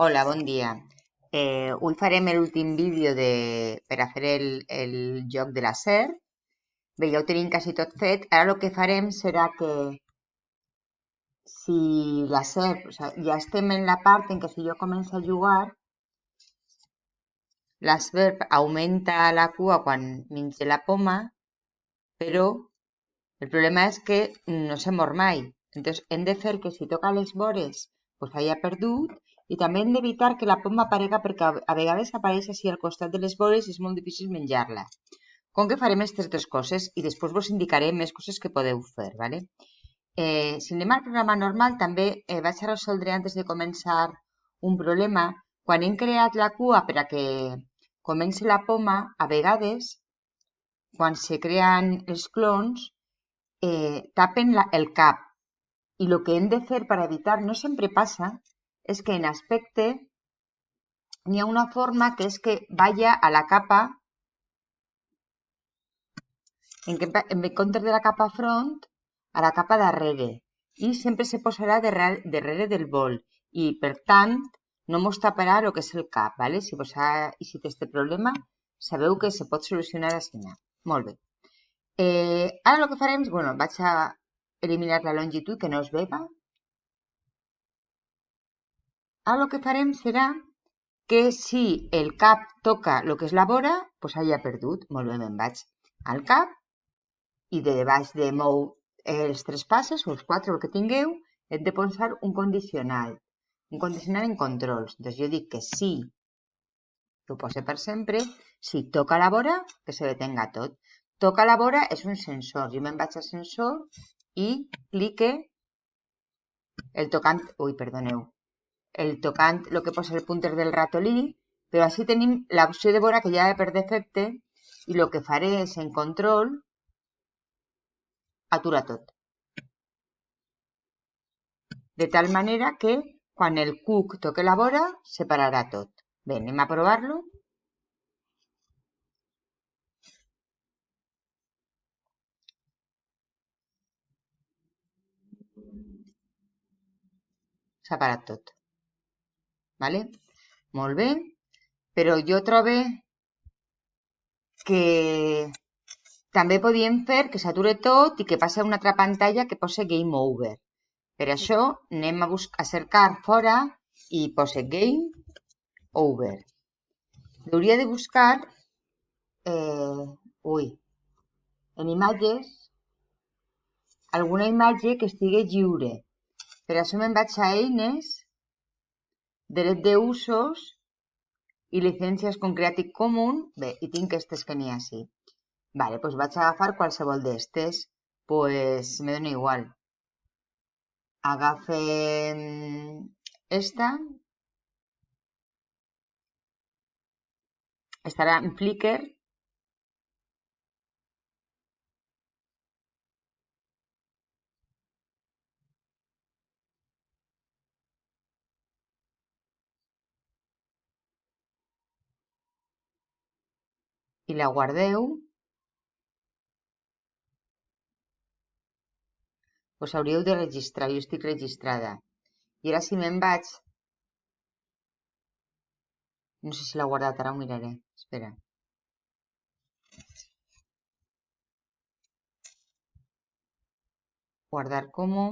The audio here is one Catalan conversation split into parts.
Hola, bon dia. Avui farem l'últim vídeo per a fer el joc de la SER. Bé, ja ho tenim quasi tot fet. Ara el que farem serà que si la SER, ja estem en la part en què si jo començo a jugar, la SER augmenta la cua quan menja la poma, però el problema és que no se mor mai. Entonces hem de fer que si toca les vores pues haya perdut, i també hem d'evitar que la poma aparega perquè a vegades apareix així al costat de les vores i és molt difícil menjar-la. Com que farem aquestes tres coses i després vos indicaré més coses que podeu fer, ¿vale? Si anem al programa normal, també vaig a resoldre antes de començar un problema. Quan hem creat la cua per a que comenci la poma, a vegades, quan se creen els clons, tapen el cap. I el que hem de fer per evitar, no sempre passa, és que en aspecte n'hi ha una forma que és que vaya a la capa, en comptes de la capa front, a la capa darrere, i sempre se posarà darrere del bol, i per tant no mos taparà el que és el cap, ¿vale? Si vos ha eixit este problema, sabeu que se pot solucionar així. Molt bé. Ara el que farem, bueno, vaig a eliminar la longitud que no es vega. Ara el que farem serà que si el cap toca el que és la vora, doncs hagi perdut. Molt bé, me'n vaig al cap i de baix de mou els tres passes, o els quatre, el que tingueu, hem de posar un condicional en controls. Doncs jo dic que sí, ho poso per sempre, si toca la vora, que se detenga tot. Toca la vora és un sensor. Jo me'n vaig al sensor i clique el tocant, perdoneu, el tocant, el que posa el punter del ratolí, però així tenim l'opció de vora que ja per defecte, i el que faré és en control aturar tot. De tal manera que quan el cuc toque la vora, separarà tot. Bé, anem a provar-lo. S'ha parat tot. Vale? Molt bé. Però jo trobo que també podíem fer que s'ature tot i que passi a una altra pantalla que posa Game Over. Per això anem a cercar fora i posa Game Over. Hauria de buscar en imatges alguna imatge que estigui lliure. Per això me'n vaig a Eines, Dret d'usos i llicències con Creative Commons. Bé, i tinc aquestes que n'hi ha així. Vale, doncs vaig a agafar qualsevol d'estes. Pues me dona igual. Agafem esta. Estarà en Flickr. I la guardeu. Us hauríeu de registrar. Jo estic registrada. I ara si me'n vaig... No sé si l'ha guardat, ara ho miraré. Espera. Guardar como...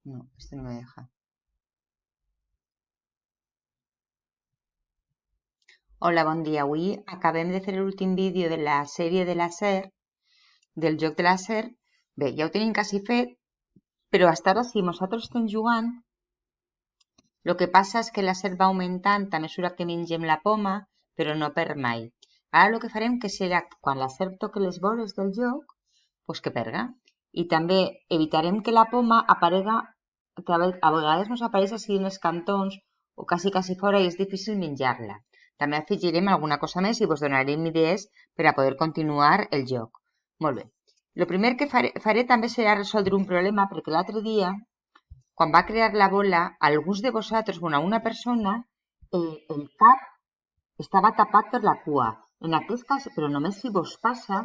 No, este no me deja. Hola, bon dia. Avui acabem de fer l'últim vídeo de la sèrie de la SER, del joc de la SER. Bé, ja ho tenim quasi fet, però fins ara si nosaltres estem jugant, el que passa és que la SER va augmentant a mesura que mengem la poma, però no per mai. Ara el que farem que serà quan la SER toque les vores del joc, doncs que perga. I també evitarem que la poma aparega, que a vegades ens apareix així en els cantons o quasi fora i és difícil menjar-la. També afegirem alguna cosa més i vos donarem idees per a poder continuar el joc. Molt bé. El primer que faré també serà resoldre un problema, perquè l'altre dia, quan va crear la bola, alguns de vosaltres, una persona, el cap estava tapat per la cua. En aquest cas, però només si vos passa,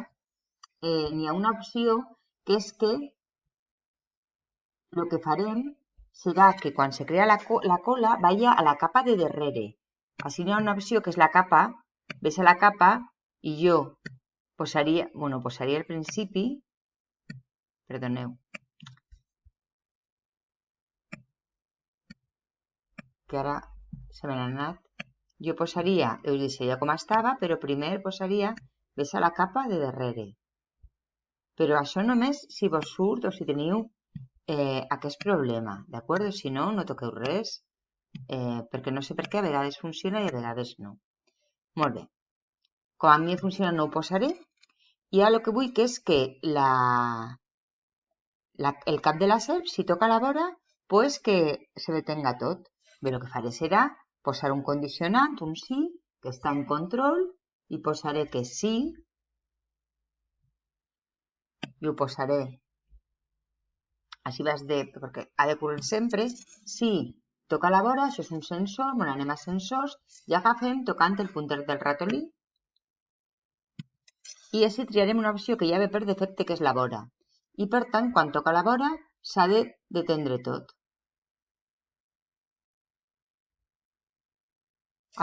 n'hi ha una opció que és que el que farem serà que quan se crea la cola vaya a la capa de darrere. Així hi ha una opció que és la capa, ves a la capa i jo posaria al principi, perdoneu, que ara se me n'ha anat, jo posaria, us deixaria com estava, però primer posaria, ves a la capa de darrere. Però això només si vos surt o si teniu aquest problema, d'acord? Si no, no toqueu res, perquè no sé per què a vegades funciona i a vegades no. Molt bé. Com a mi funciona no ho posaré. I ara el que vull que és que el cap de la serp, si toca la vora, pues que se detenga tot. Bé, el que faré serà posar un condicionant, un sí, que està en control, i posaré que sí, i ho posaré, així vas de, perquè ha de ocórrer sempre, sí, toca la vora, això és un sensor, bueno, anem a sensors, i agafem tocant el punter del ratolí, i així triarem una opció que ja ve per defecte, que és la vora. I per tant, quan toca la vora, s'ha de detendre tot.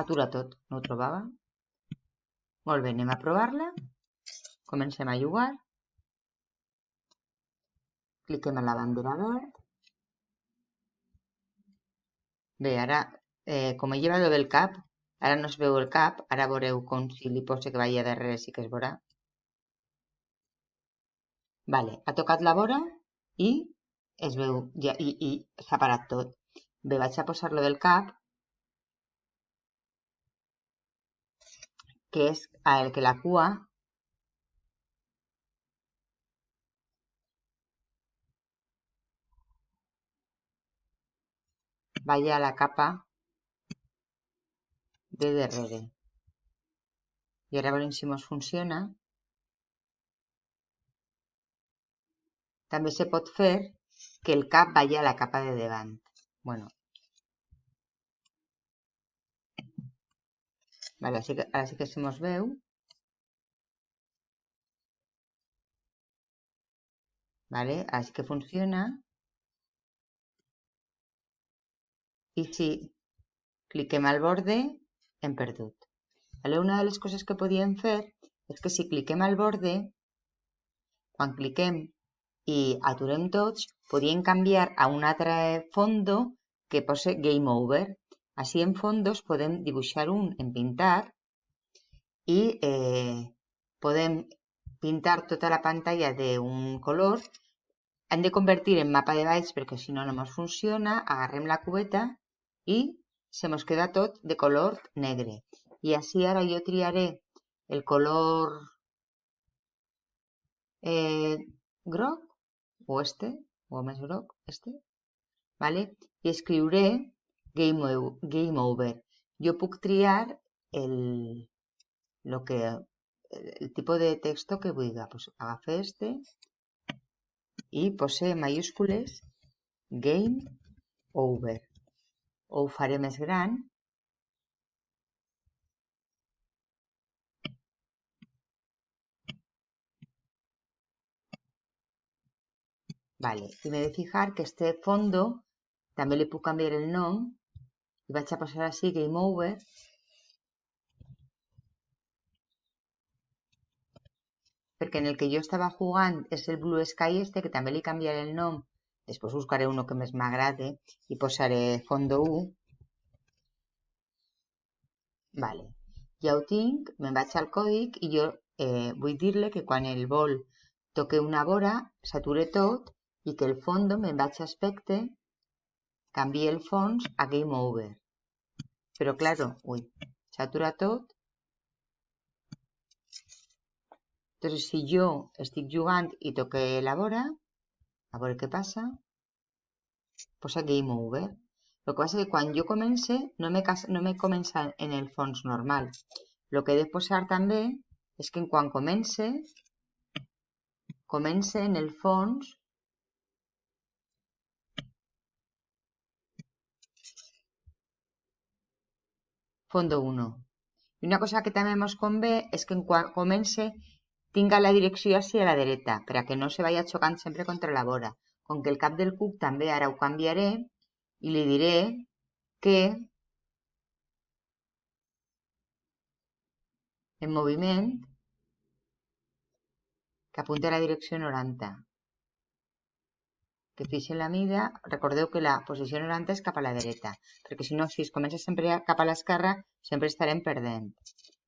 Atura tot, no ho trobava? Molt bé, anem a provar-la. Comencem a jugar. Cliquem en la bandera verd. Bé, ara, com he llevat el cap, ara no es veu el cap, ara veureu com si li poso que vagi darrere sí que es veurà. Vale, ha tocat la vora i es veu, ja, i s'ha parat tot. Bé, vaig a posar-lo del cap, que és el que la cua vaya a la capa de darrere. I ara veurem si ens funciona. També se pot fer que el cap vagi a la capa de davant. Bueno. Vale, ara sí que se mos veu. Vale, ara sí que funciona. I si cliquem al borde, hem perdut. Vale, una de les coses que podíem fer és que si cliquem al borde, quan cliquem i aturem tots, podíem canviar a un altre fondo que posa Game Over. Així en fondos podem dibuixar un en pintar i podem pintar tota la pantalla d'un color. Hem de convertir en mapa de valls perquè si no no ens funciona. Agarrem la cubeta i se mos queda tot de color negre. I així ara jo triaré el color groc, o més groc, vale? I escriuré Game Over. Jo puc triar el tipus de texto que vulgui. Pues agafe i pose en mayúscules Game Over. O ho faré més gran. Vale, i m'he de fijar que este fondo també li puc canviar el nom i vaig a posar així Game Over. Perquè en el que jo estava jugant és el Blue Sky que també li canviaré el nom. Després buscaré uno que més m'agrade i posaré fondo 1. Vale, ja ho tinc, me'n vaig al còdic i jo vull dir-li que quan el vol toque una vora, s'ature tot i que el fondo me'n vaig a aspecte, canvie el fons a Game Over. Però, claro, s'atura tot. Entonces, si jo estic jugant i toque la vora, a veure què passa, posa Game Over. El que passa és que quan jo comence, no me comença en el fons normal. El que he de posar també és que quan comence en el fons fondo 1. I una cosa que també ens convé és que quan comence tinga la direcció hacia la dreta, per a que no se vaya chocant sempre contra la vora. Com que el cap del cuc també ara ho canviaré i li diré que en moviment que apunti a la direcció 90. Que fixi la mida, recordeu que la posició 90 és cap a la dreta, perquè si no, si es comença sempre cap a l'esquerra, sempre estarem perdent.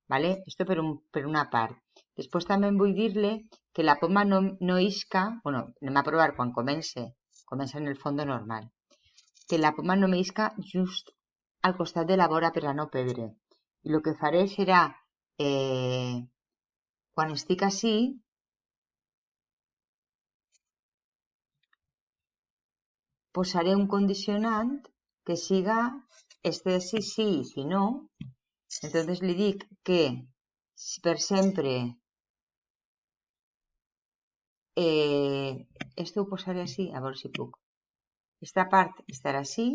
¿Vale? Esto per una part. Després també vull dir-li que la poma no isca, bueno, anem a provar quan comença en el fons normal, que la poma no m'isca just al costat de la vora per a no perdre. I el que faré serà, quan estic així, posaré un condicionant que siga este sí, sí, si no. Entonces li dic que per sempre esto ho posaré així, a veure si puc. Esta part estarà així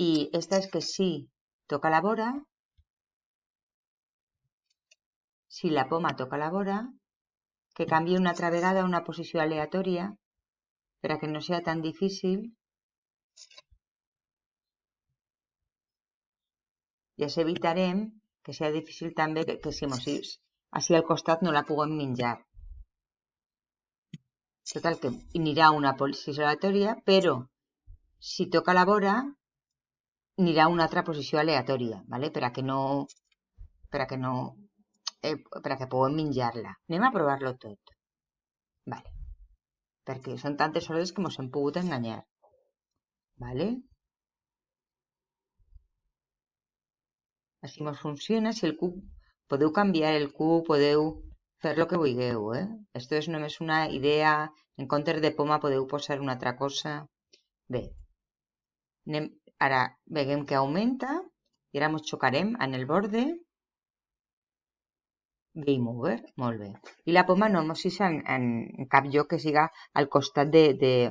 i esta és que sí toca la vora, si la poma toca la vora, que canvi una altra vegada a una posició aleatòria per a que no sigui tan difícil. I així evitarem que sigui difícil també que si mos així al costat no la puguem menjar. Total, que anirà una posició aleatòria, però si toca la vora, anirà una altra posició aleatòria, ¿vale? per a que puguem menjar-la. Anem a provar-lo tot. Vale. Perquè són tantes hores que mos hem pogut enganyar. Vale? Així mos funciona. Si el cuc, podeu canviar el cuc, podeu fer el que vulgueu, Esto és només una idea. En comptes de poma podeu posar una altra cosa. Bé. Ara veiem que augmenta i ara ens xocarem en el borde. Game over, molt bé. I la poma no mos ix en cap lloc que siga al costat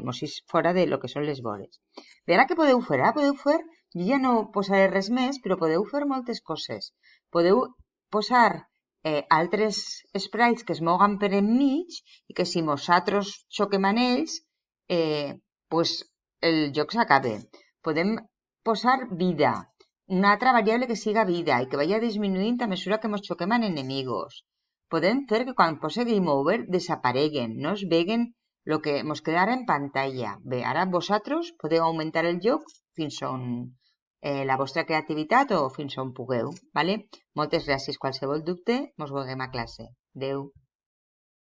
mos ix fora de lo que són les vores. Bé, ara què podeu fer? Jo ja no posaré res més, però podeu fer moltes coses. Podeu posar altres sprites que es moguen per enmig i que si nosaltres xoquem en ells, pues el joc s'acaba. Podem posar vida, una altra variable que siga vida i que vaya disminuint a mesura que ens xoquem amb enemigos. Podem fer que quan posa Game Over desapareguen, no es veguen el que ens quedarà en pantalla. Bé, ara vosaltres podeu augmentar el joc fins on la vostra creativitat o fins on pugueu. ¿Vale? Moltes gràcies. Qualsevol dubte, ens veurem a classe. Adeu.